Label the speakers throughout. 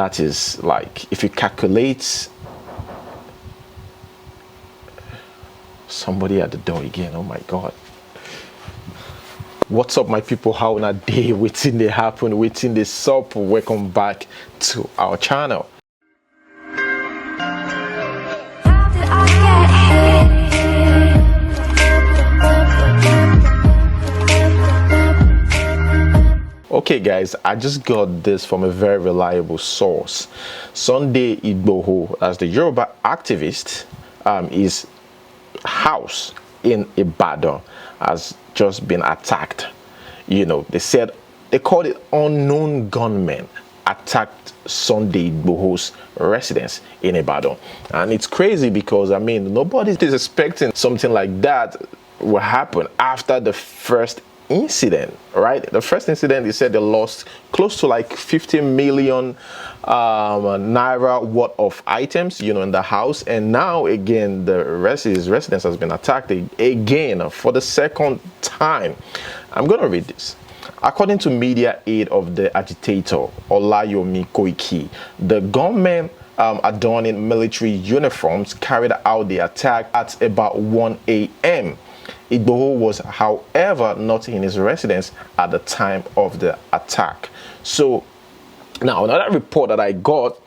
Speaker 1: That is like, if you calculate, somebody at the door again, oh my God. What's up, my people? How na day? Waiting they happen, waiting they sup. Welcome back to our channel. Okay guys, I just got this from a very reliable source. Sunday Igboho, as the Yoruba activist, his house in Ibadan has just been attacked. You know, they called it unknown gunmen attacked Sunday Igboho's residence in Ibadan. And it's crazy because, I mean, nobody is expecting something like that will happen after the first incident, right? The first incident, they said they lost close to like 50 million naira worth of items, you know, in the house. And now again, his residence has been attacked again for the second time. I'm gonna read this. According to media aide of the agitator, Olayomi Koiki, the gunmen adorning military uniforms carried out the attack at about 1 a.m. Igboho was, however, not in his residence at the time of the attack. So now another report that I got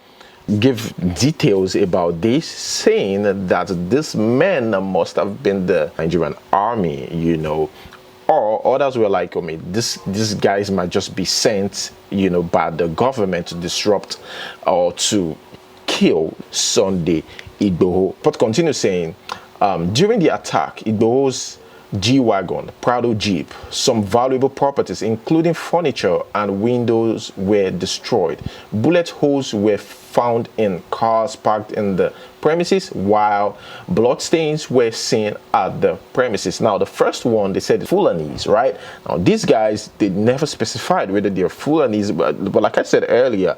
Speaker 1: give details about this, saying that this man must have been the Nigerian army, you know, or others were like, I mean, these guys might just be sent, you know, by the government to disrupt or to kill Sunday Igboho. But continue saying, during the attack, Igboho's G-Wagon, Prado Jeep, some valuable properties including furniture and windows were destroyed. Bullet holes were found in cars parked in the premises, while bloodstains were seen at the premises. Now the first one, they said Fulanis, right? Now these guys, they never specified whether they're Fulanis, but like I said earlier,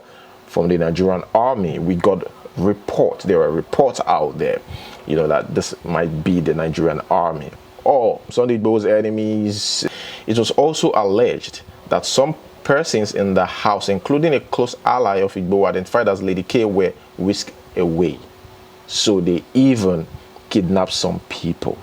Speaker 1: from the Nigerian army, we got there were reports out there, you know, that this might be the Nigerian army or Sunday Igboho's enemies. It was also alleged that some persons in the house, including a close ally of Igboho identified as Lady K, were whisked away. So they even kidnapped some people.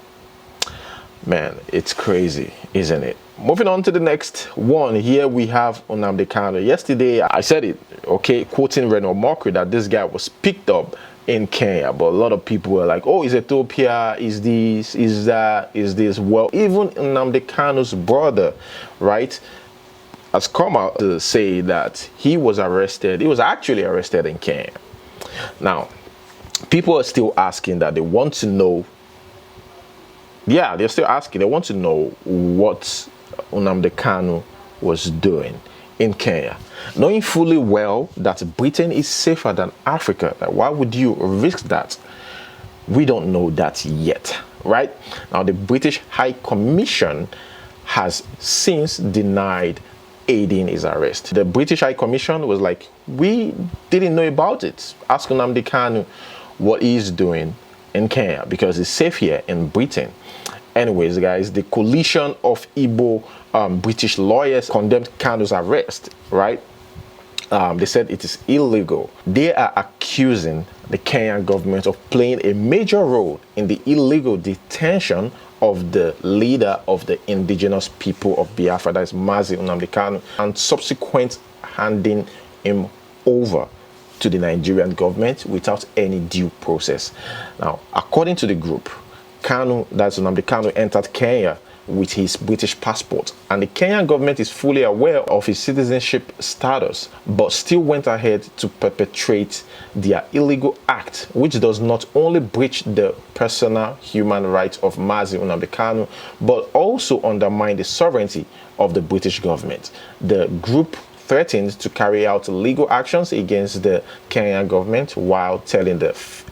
Speaker 1: Man, it's crazy, isn't it? Moving on to the next one, here we have Nnamdi Kanu. Yesterday, I said it, okay, quoting Reno Mokri, that this guy was picked up in Kenya, but a lot of people were like, oh, is Ethiopia, is this, is that, is this? Well, even Nnamdi Kanu's brother, right, has come out to say that he was actually arrested in Kenya. Now, people are still asking that, they want to know, yeah, they're still asking, they want to know what Nnamdi Kanu was doing in Kenya, knowing fully well that Britain is safer than Africa. Like, why would you risk that? We don't know that yet, right? Now, the British High Commission has since denied aiding his arrest. The British High Commission was like, we didn't know about it. Ask Nnamdi Kanu what he's doing in Kenya because he's safe here in Britain. Anyways, guys, the coalition of Igbo British lawyers condemned Kanu's arrest, right? They said it is illegal. They are accusing the Kenyan government of playing a major role in the illegal detention of the leader of the indigenous people of Biafra, that is Mazi Nnamdi Kanu, and subsequent handing him over to the Nigerian government without any due process. Now, according to the group, Kanu, that's Nnamdi Kanu, entered Kenya with his British passport, and the Kenyan government is fully aware of his citizenship status, but still went ahead to perpetrate their illegal act, which does not only breach the personal human rights of Mazi Nnamdi Kanu, but also undermine the sovereignty of the British government. The group threatened to carry out legal actions against the Kenyan government while telling the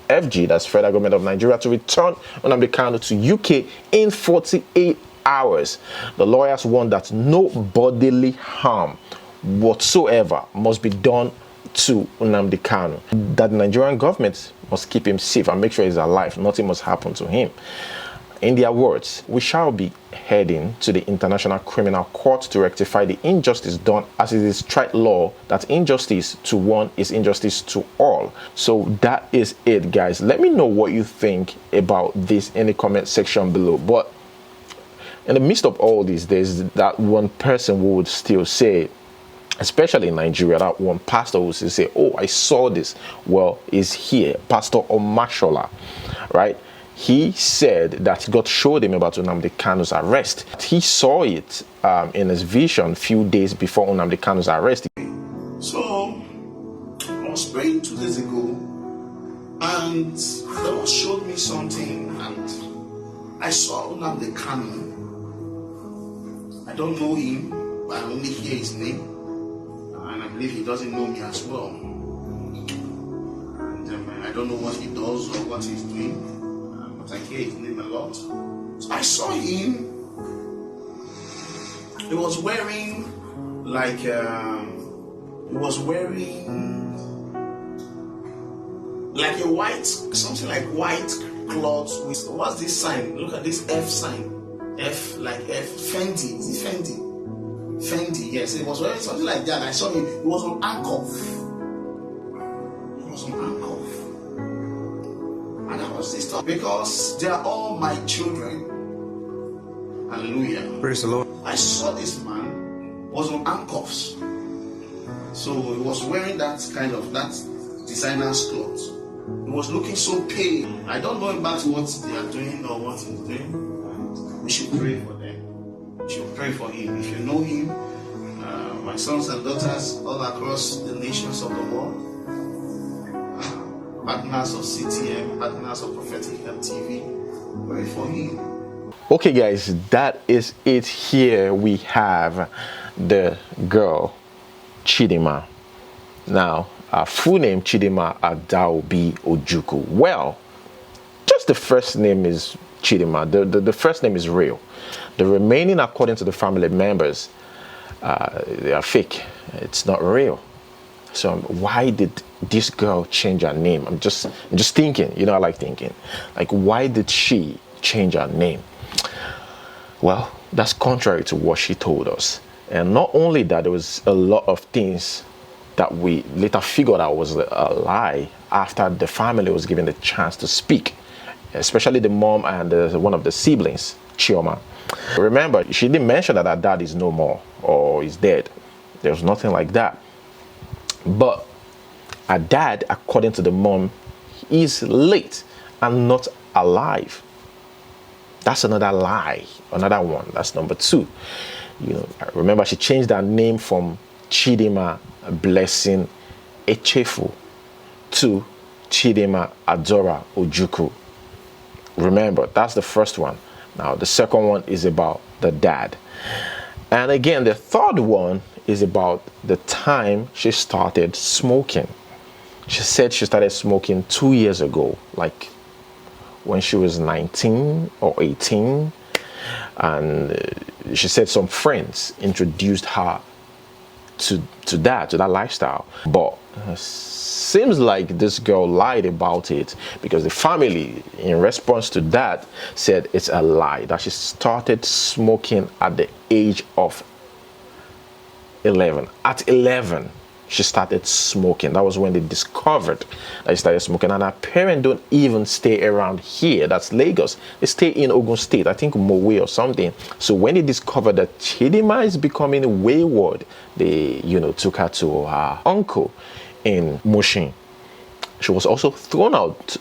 Speaker 1: FG, that's Federal Government of Nigeria, to return Nnamdi Kanu to UK in 48 hours. The lawyers warned that no bodily harm whatsoever must be done to Nnamdi Kanu, that the Nigerian government must keep him safe and make sure he's alive. Nothing must happen to him. In their words, we shall be heading to the International Criminal Court to rectify the injustice done, as it is tried law that injustice to one is injustice to all. So that is it, guys. Let me know what you think about this in the comment section below. But in the midst of all this, there's that one person who would still say, especially in Nigeria, that one pastor who would say, oh, I saw this. Well, is here, Pastor Omashola, right? He said that God showed him about Nnamdi Kanu's arrest. He saw it in his vision a few days before Nnamdi Kanu's arrest.
Speaker 2: So, I was praying 2 days ago, and the Lord showed me something, and I saw Nnamdi Kanu. I don't know him, but I only hear his name, and I believe he doesn't know me as well. And I don't know what he does or what he's doing. I hear his name a lot. So I saw him. He was wearing like a white, something like white cloth with, what's this sign? Look at this F sign. F, like F, Fendi. Is it Fendi? Fendi, yes. It was wearing something like that. I saw him. He was on handcuff. He was on handcuff. And I was disturbed because they are all my children. Hallelujah.
Speaker 3: Praise the Lord.
Speaker 2: I saw this man was on handcuffs. So he was wearing that kind of, that designer's clothes. He was looking so pale. I don't know about what they are doing or what he's doing. We should pray for them. We should pray for him. If you know him, my sons and daughters all across the nations of the world, partners of CTM, partners of Prophetic TV, pray for him.
Speaker 1: Okay, guys, that is it. Here we have the girl Chidinma. Now, her full name Chidinma Adaobi Ojukwu. Well, just the first name is Chidinma. The first name is real. The remaining, according to the family members, they are fake. It's not real. So why did this girl change her name? I'm just thinking. You know, I like thinking. Like, why did she change her name? Well, that's contrary to what she told us. And not only that, there was a lot of things that we later figured out was a lie after the family was given the chance to speak, especially the mom and one of the siblings, Chioma. Remember, she didn't mention that her dad is no more or is dead. There was nothing like that. But her dad, according to the mom, is late and not alive. That's another lie, another one. That's number 2. You know, remember, she changed her name from Chidinma Blessing Echefu to Chidinma Adora Ojukwu. Remember, that's the first one. Now, the second one is about the dad. And again, the third one is about the time she started smoking. She said she started smoking 2 years ago, like when she was 19 or 18. And she said some friends introduced her to that lifestyle. But seems like this girl lied about it, because the family, in response to that, said it's a lie, that she started smoking at the age of 11. At 11, she started smoking. That was when they discovered that she started smoking. And her parents don't even stay around here. That's Lagos. They stay in Ogun State, I think Mowe or something. So when they discovered that Chidinma is becoming wayward, they, took her to her uncle in Mushin. She was also thrown out,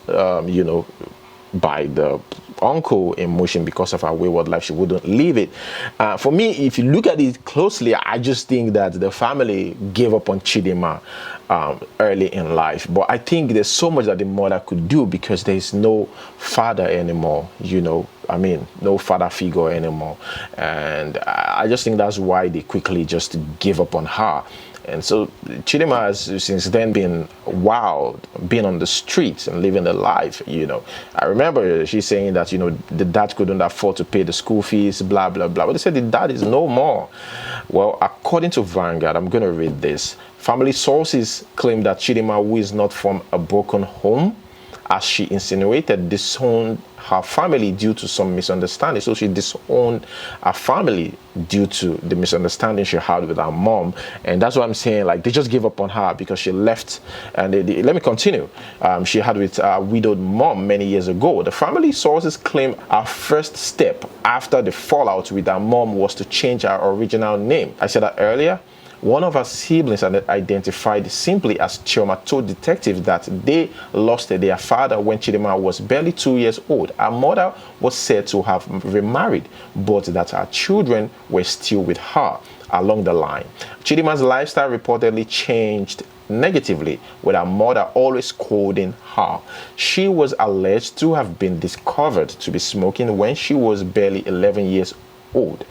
Speaker 1: by the uncle in Mushin because of her wayward life. She wouldn't leave it. For me, if you look at it closely, I just think that the family gave up on Chidinma early in life. But I think there's so much that the mother could do, because there's no father anymore, no father figure anymore. And I just think that's why they quickly just gave up on her. And so Chidinma has since then been wild, been on the streets and living the life, I remember she's saying that, the dad couldn't afford to pay the school fees, blah, blah, blah. But they said the dad is no more. Well, according to Vanguard, I'm going to read this. Family sources claim that Chidinma, who is not from a broken home, as she insinuated disowned her family due to some misunderstanding. So she disowned her family due to the misunderstanding she had with her mom. And that's what I'm saying, like, they just gave up on her because she left. And let me continue. She had with a widowed mom many years ago. The family sources claim her first step after the fallout with her mom was to change her original name. I said that earlier. One of her siblings identified simply as Chioma told detectives that they lost their father when Chidinma was barely 2 years old. Her mother was said to have remarried, but that her children were still with her along the line. Chidinma's lifestyle reportedly changed negatively, with her mother always scolding her. She was alleged to have been discovered to be smoking when she was barely 11 years old.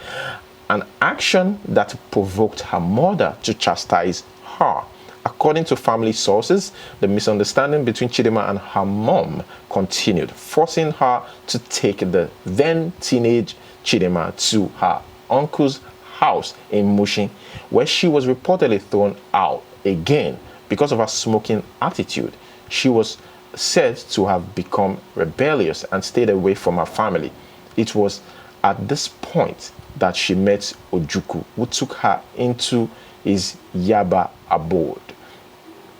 Speaker 1: An action that provoked her mother to chastise her. According to family sources, the misunderstanding between Chidinma and her mom continued, forcing her to take the then teenage Chidinma to her uncle's house in Mushin, where she was reportedly thrown out again because of her smoking attitude. She was said to have become rebellious and stayed away from her family. It was at this point that she met Ojukwu, who took her into his Yaba abode,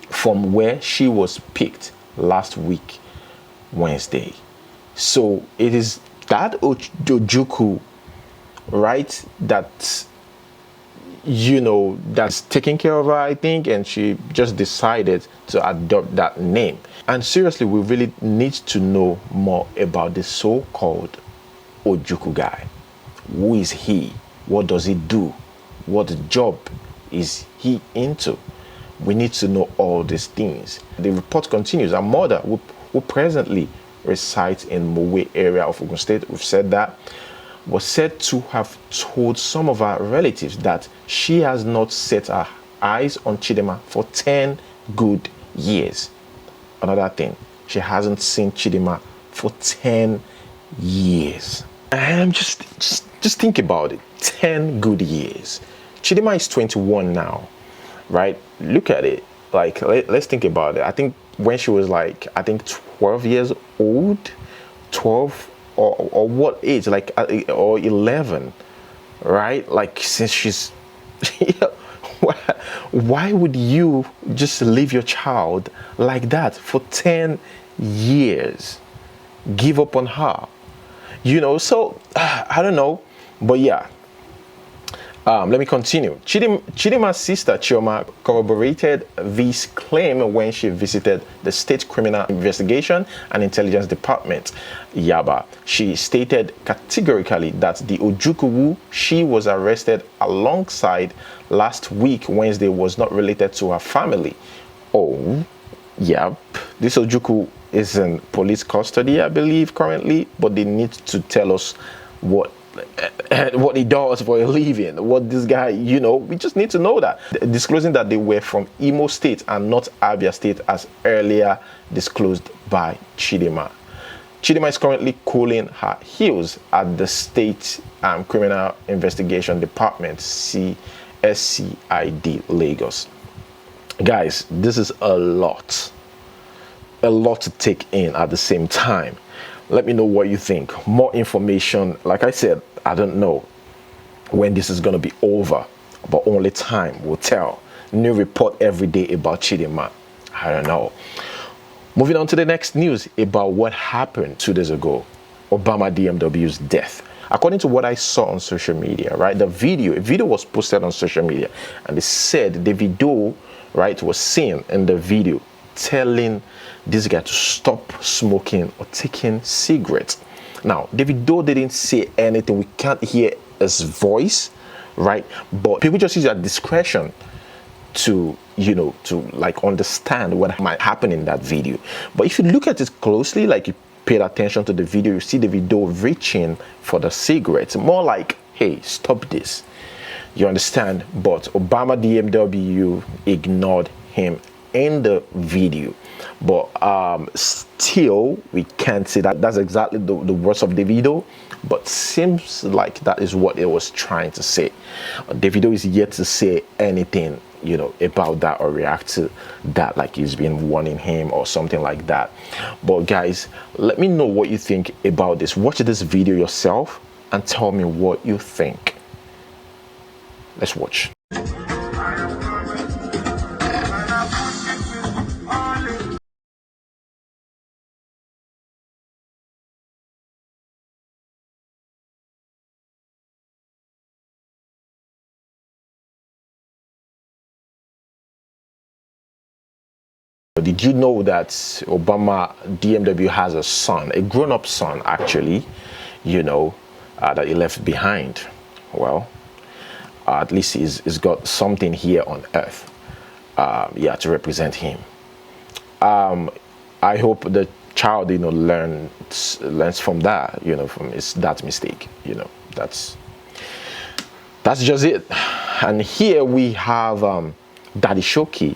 Speaker 1: from where she was picked last week, Wednesday. So it is that Ojukwu, right, that, you know, that's taking care of her, I think, and she just decided to adopt that name. And seriously, we really need to know more about the so-called Ojukwu guy. Who is he? What does he do? What job is he into? We need to know all these things. The report continues. Her mother, who presently resides in Mowe area of Ogun State, we've said that, was said to have told some of her relatives that she has not set her eyes on Chidinma for 10 good years. Another thing, she hasn't seen Chidinma for 10 years. And just think about it. 10 good years. Chidinma is 21 now, right? Look at it. Like, let's think about it. I think when she was like, I think 12 years old, 12 or what age? Like, or 11, right? Like, since she's, why would you just leave your child like that for 10 years? Give up on her. You know, so I don't know, but yeah. Let me continue. Chidinma's sister Chioma corroborated this claim when she visited the State Criminal Investigation and Intelligence Department, Yaba. She stated categorically that the Ojukwu she was arrested alongside last week, Wednesday, was not related to her family. Oh, yep. This Ojukwu is in police custody, I believe, currently, but they need to tell us what he does for a living, what this guy, you know, we just need to know that. Disclosing that they were from Imo State and not Abia State, as earlier disclosed by Chidinma. Chidinma is currently cooling her heels at the State Criminal Investigation Department, SCID, Lagos. Guys, this is a lot to take in at the same time. Let me know what you think. More information, like I said, I don't know when this is going to be over, but only time will tell. New report every day about Chidinma. I don't know. Moving on to the next news about what happened 2 days ago, ObamaDMW's death. According to what I saw on social media, right, a video was posted on social media, and it said Davido, right, was seen in the video telling this guy to stop smoking or taking cigarettes. Now, Davido didn't say anything. We can't hear his voice, right? But people just use their discretion to, you know, to like understand what might happen in that video. But if you look at it closely, like you paid attention to the video, you see Davido reaching for the cigarettes. More like, hey, stop this. You understand? But ObamaDMW ignored him in the video. But still, we can't say that that's exactly the words of Davido, but seems like that is what it was trying to say. Davido is yet to say anything about that or react to that like he's been warning him or something like that. But guys, let me know what you think about this. Watch this video yourself and tell me what you think. Let's watch. Did you know that ObamaDMW has a son, a grown-up son actually, that he left behind? Well, at least he's got something here on earth, to represent him. I hope the child, learns from that, from that mistake, that's just it. And here we have Daddy Shoki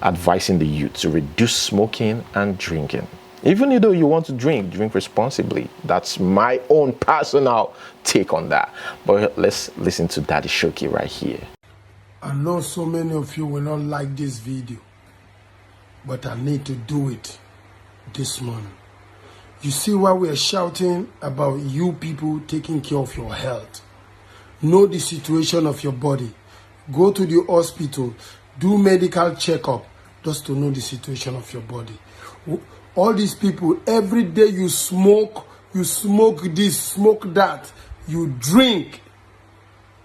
Speaker 1: advising the youth to reduce smoking and drinking. Even though you want to drink responsibly. That's my own personal take on that. But let's listen to Daddy Shoki right here.
Speaker 3: I know so many of you will not like this video, but I need to do it this morning. You see why we are shouting about you people taking care of your health. Know the situation of your body. Go to the hospital. Do medical checkup just to know the situation of your body. All these people, every day you smoke this, smoke that, you drink,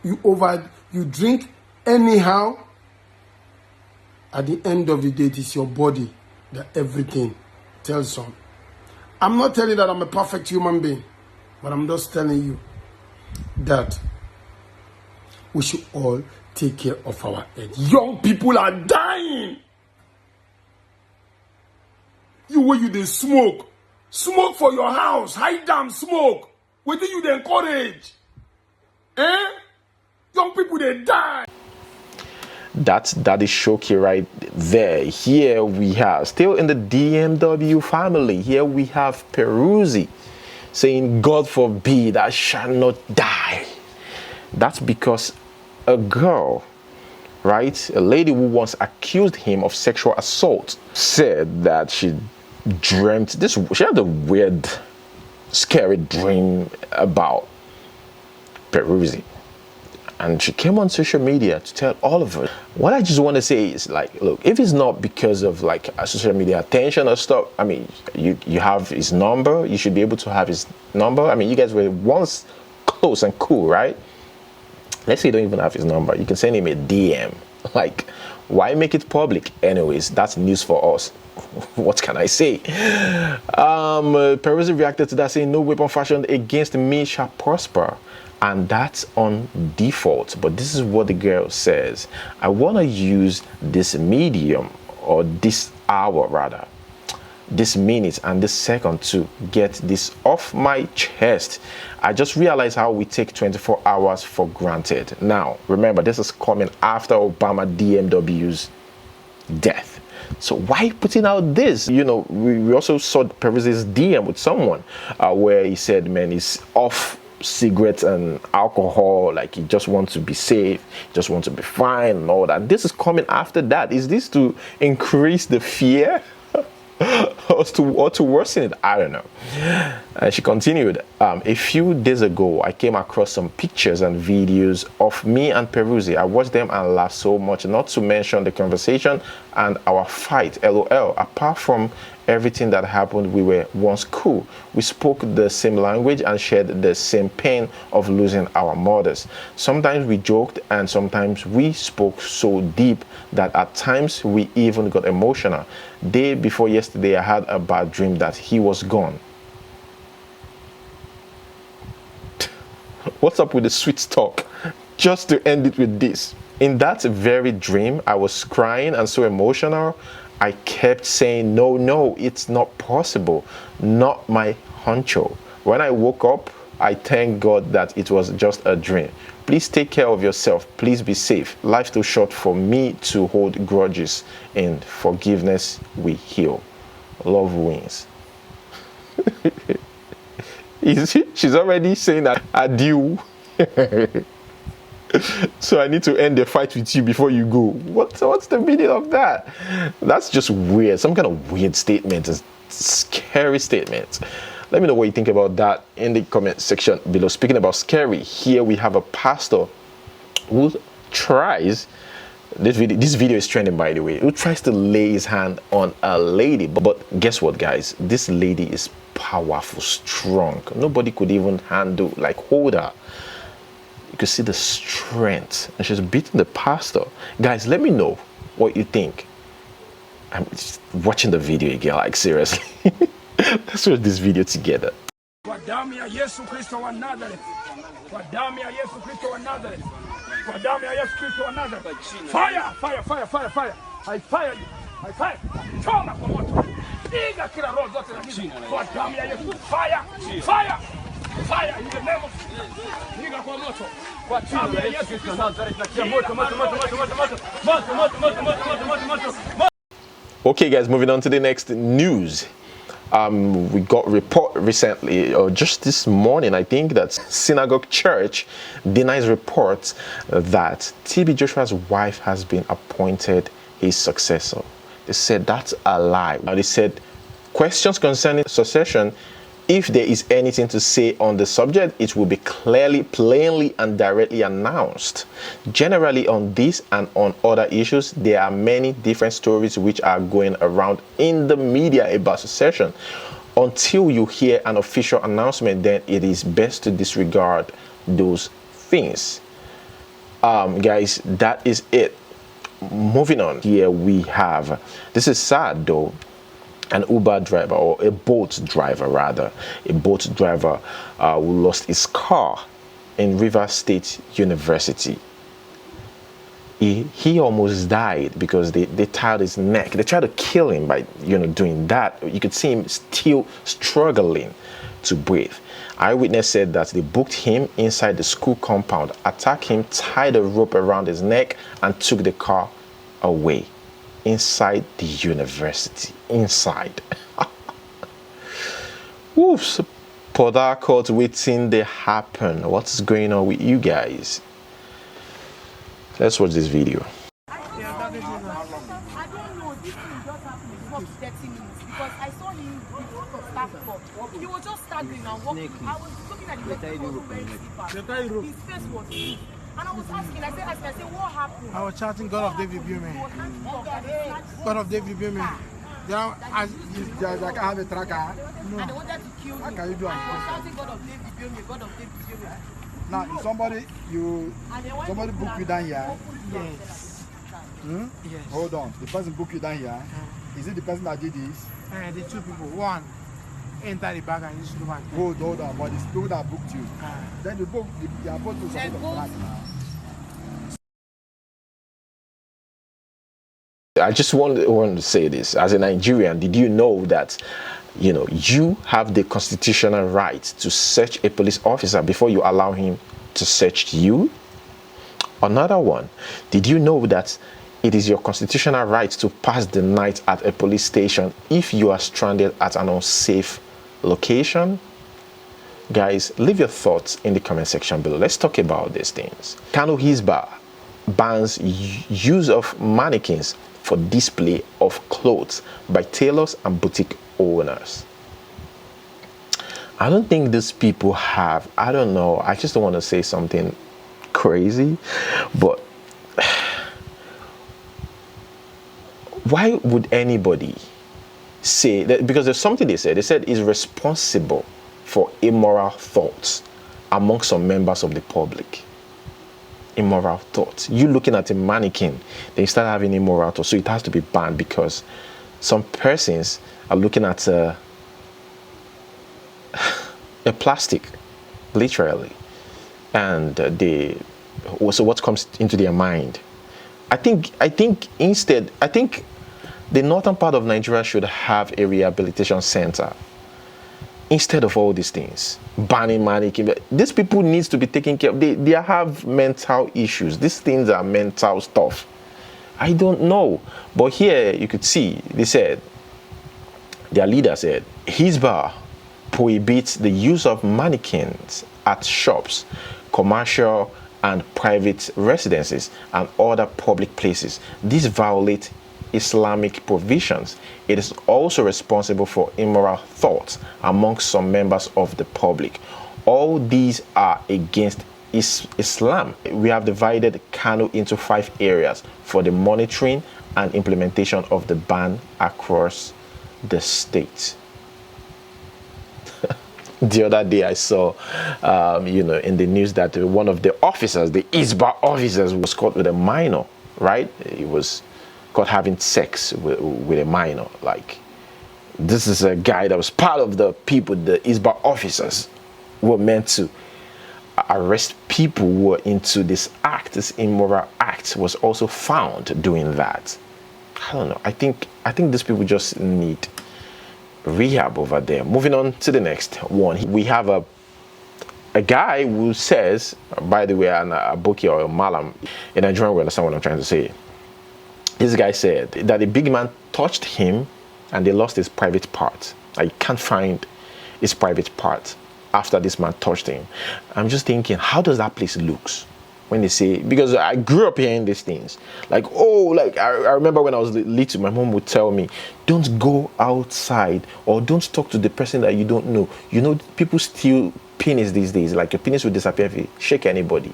Speaker 3: you drink anyhow. At the end of the day, it is your body that everything tells on. I'm not telling you that I'm a perfect human being, but I'm just telling you that we should all take care of our head. Young people are dying. You they smoke for your house, hide them smoke. What do you they encourage? Young people they die.
Speaker 1: That's Daddy Shoki right there. Here we have, still in the DMW family, here we have Peruzzi saying, God forbid I shall not die. That's because a girl, right, a lady who once accused him of sexual assault, said that she dreamt this. She had a weird, scary dream about Peruzzi, and she came on social media to tell all of it. What I just want to say is, like, look, if it's not because of like social media attention or stuff, I mean, you have his number, you should be able to have his number. I mean, you guys were once close and cool, right? Let's say you don't even have his number. You can send him a DM. Like, why make it public? Anyways, that's news for us. What can I say? Peruzzi reacted to that saying, no weapon fashioned against me shall prosper. And that's on default. But this is what the girl says. I want to use this medium, or this hour rather, this minute and this second to get this off my chest. I just realized how we take 24 hours for granted. Now, remember, this is coming after ObamaDMW's death. So why putting out this? We also saw Peruzzi's DM with someone where he said, man, he's off cigarettes and alcohol, like he just wants to be safe, just wants to be fine and all that. This is coming after that. Is this to increase the fear? or to worsen it? I don't know. And she continued, a few days ago I came across some pictures and videos of me and Peruzzi. I watched them and laughed so much, not to mention the conversation and our fight, LOL. Apart from everything that happened, we were once cool. We spoke the same language and shared the same pain of losing our mothers. Sometimes we joked and sometimes we spoke so deep that at times we even got emotional. Day before yesterday, I had a bad dream that he was gone. What's up with the sweet talk? Just to end it with this. In that very dream, I was crying and so emotional. I kept saying, no, it's not possible. Not my honcho. When I woke up, I thank God that it was just a dream. Please take care of yourself. Please be safe. Life's too short for me to hold grudges. In forgiveness, we heal. Love wins. She's already saying that adieu. So I need to end the fight with you before you go. What's the meaning of that? That's just weird. Some kind of weird statement. A scary statement. Let me know what you think about that in the comment section below. Speaking about scary, here we have a pastor who tries, this video is trending by the way, who tries to lay his hand on a lady. But guess what, guys? This lady is powerful, strong. Nobody could even hold her. You can see the strength, and she's beating the pastor. Guys, let me know what you think. I'm just watching the video again, like seriously. Let's watch this video together.
Speaker 4: Kwa damu ya Yesu Kristo wa Nazareth. Kwa damu ya Yesu Kristo wa Nazareth. Kwa damu ya Yesu Kristo wa Nazareth. Fire, fire, fire, fire, fire. I fire you. I fire. Choma kwa moto. Piga kila roho zote za giza. Kwa damu ya Yesu. Fire, fire. Fire in the name of Piga kwa moto. Kwa damu ya Yesu Kristo wa Nazareth. Moto, moto, moto, moto, moto, moto. Moto, moto, moto, moto, moto, moto, moto.
Speaker 1: Okay, guys, moving on to the next news. We got report recently, or just this morning, I think, that Synagogue Church denies reports that TB Joshua's wife has been appointed his successor. They said that's a lie. Now they said questions concerning succession, if there is anything to say on the subject, it will be clearly, plainly, and directly announced. Generally, on this and on other issues, there are many different stories which are going around in the media about succession. Until you hear an official announcement, then it is best to disregard those things. Guys, that is it. Moving on, here we have, this is sad though, an Uber driver, or a boat driver rather, a boat driver who lost his car in Rivers State University. He almost died because they tied his neck. They tried to kill him by doing that. You could see him still struggling to breathe. Eyewitness said that they booked him inside the school compound, attacked him, tied a rope around his neck, and took the car away. Inside the university, inside. Oops, Port Harcourt waiting they happen. What's going on with you guys? Let's watch this video.
Speaker 5: I don't know, this thing just happened before 30 minutes because I saw him before the staff floor. He was just standing and walking. I was looking at the person who was wearing slippers. His face was big. And I was asking, I said, what happened?
Speaker 6: I was chatting God of David Bume. God of David Bume. Now, like I have a tracker.
Speaker 5: No. And they wanted to kill me.
Speaker 6: How can you do it?
Speaker 5: I was shouting God of David Bume, God of David Bume.
Speaker 6: Now, if somebody book you down here.
Speaker 5: Yes.
Speaker 6: Yes. Hold on. The person book you down here. Is it the person that did this?
Speaker 7: The two people. One enter the bag and used to back.
Speaker 6: Hold on. But it's people that booked you. Then the book, they are both supposed to flag now.
Speaker 1: I just want to say this. As a Nigerian, did you know that you have the constitutional right to search a police officer before you allow him to search you? Another one, did you know that it is your constitutional right to pass the night at a police station if you are stranded at an unsafe location? Guys, leave your thoughts in the comment section below. Let's talk about these things. Kano Hisba bans use of mannequins for display of clothes by tailors and boutique owners. I don't think these people have, I don't know, I just don't want to say something crazy, but why would anybody say that? Because there's something they said is responsible for immoral thoughts among some members of the public. Immoral thoughts. You looking at a mannequin, they start having immoral thoughts, so it has to be banned because some persons are looking at a plastic, literally, and so what comes into their mind? I think instead, the northern part of Nigeria should have a rehabilitation center instead of all these things. Banning mannequin. These people needs to be taken care of. They have mental issues. These things are mental stuff. I don't know. But here you could see, they said, their leader said, Hisba prohibits the use of mannequins at shops, commercial and private residences and other public places. These violate Islamic provisions. It is also responsible for immoral thoughts among some members of the public. All these are against Islam. We have divided Kano into 5 areas for the monitoring and implementation of the ban across the state. The other day I saw, in the news that one of the officers, the Igboho officers, was caught with a minor, right? He was caught having sex with a minor. Like, this is a guy that was part of the people, the Igboho officers were meant to arrest people who were into this act, this immoral act, was also found doing that. I don't know. I think these people just need rehab over there. Moving on to the next one, we have a guy who says, by the way, a Boki or a Malam in Nigerian, we understand what I'm trying to say. This guy said that a big man touched him and they lost his private part. I can't find his private part after this man touched him. I'm just thinking, how does that place looks? When they say, because I grew up hearing these things, like, oh, like I remember when I was little, my mom would tell me, don't go outside or don't talk to the person that you don't know. You know, people steal penis these days. Like, your penis will disappear if you shake anybody.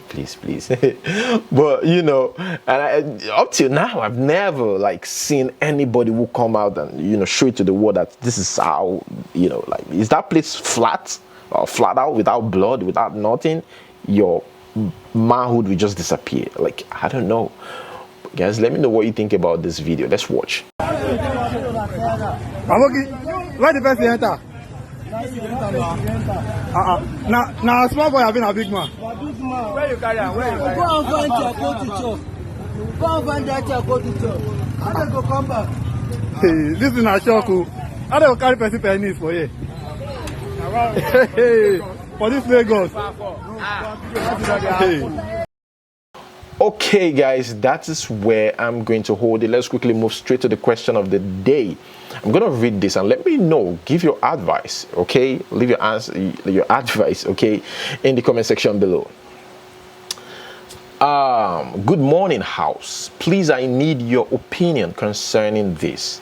Speaker 1: Please. But and up till now, I've never like seen anybody who come out and show it to the world that this is how, like, is that place flat or flat out without blood, without nothing? Your manhood will just disappear. Like, I don't know. Guys, let me know what you think about this video. Let's watch.
Speaker 6: Why the person enter? Now small boy have been a big man.
Speaker 7: Where you carry on? Where you carry
Speaker 8: Go and find your go to church. Go and find that your go to church. And then go come back.
Speaker 6: Hey, this is not shock. How do you carry person pennies for you? Hey, for this Lagos. Hey.
Speaker 1: Okay, guys, that is where I'm going to hold it. Let's quickly move straight to the question of the day. I'm going to read this and let me know, give your advice, okay? Leave your answer, your advice, okay, in the comment section below. Good morning, house. Please, I need your opinion concerning this.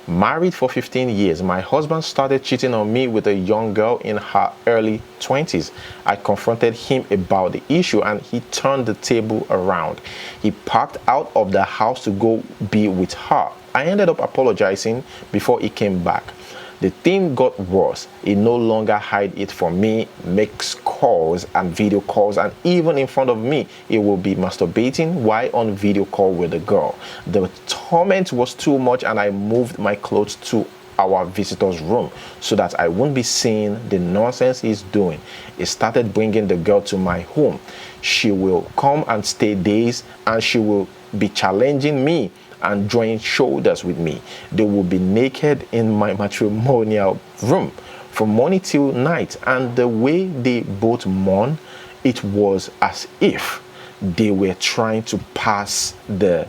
Speaker 1: Married for 15 years, my husband started cheating on me with a young girl in her early 20s. I confronted him about the issue and he turned the table around. He packed out of the house to go be with her. I ended up apologizing before he came back. The thing got worse. He no longer hid it from me, makes calls and video calls, and even in front of me, he will be masturbating while on video call with the girl. The torment was too much and I moved my clothes to our visitor's room so that I won't be seeing the nonsense he's doing. He started bringing the girl to my home. She will come and stay days and she will be challenging me and join shoulders with me. They will be naked in my matrimonial room from morning till night, and the way they both mourn, it was as if they were trying to pass the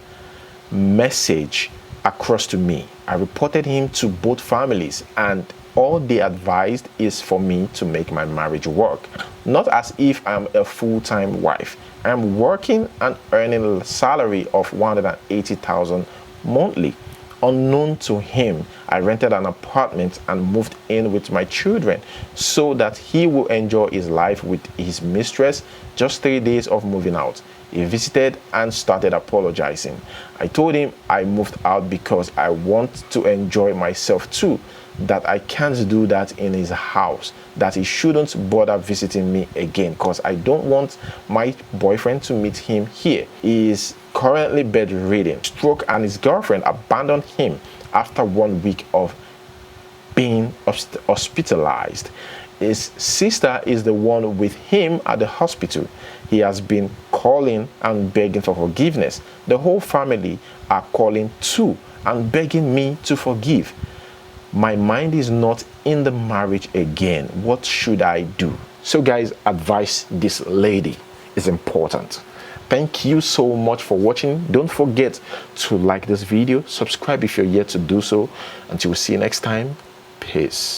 Speaker 1: message across to me. I reported him to both families and all they advised is for me to make my marriage work. Not as if I'm a full-time wife. I'm working and earning a salary of $180,000 monthly. Unknown to him, I rented an apartment and moved in with my children so that he will enjoy his life with his mistress. Just 3 days of moving out, he visited and started apologizing. I told him I moved out because I want to enjoy myself too, that I can't do that in his house, that he shouldn't bother visiting me again because I don't want my boyfriend to meet him here. He is currently bedridden, stroke, and his girlfriend abandoned him after 1 week of being hospitalized. His sister is the one with him at the hospital. He has been calling and begging for forgiveness. The whole family are calling too and begging me to forgive. My mind is not in the marriage again. What should I do? So guys, advise this lady is important. Thank you so much for watching. Don't forget to like this video, subscribe if you're yet to do so. Until we see you next time, peace.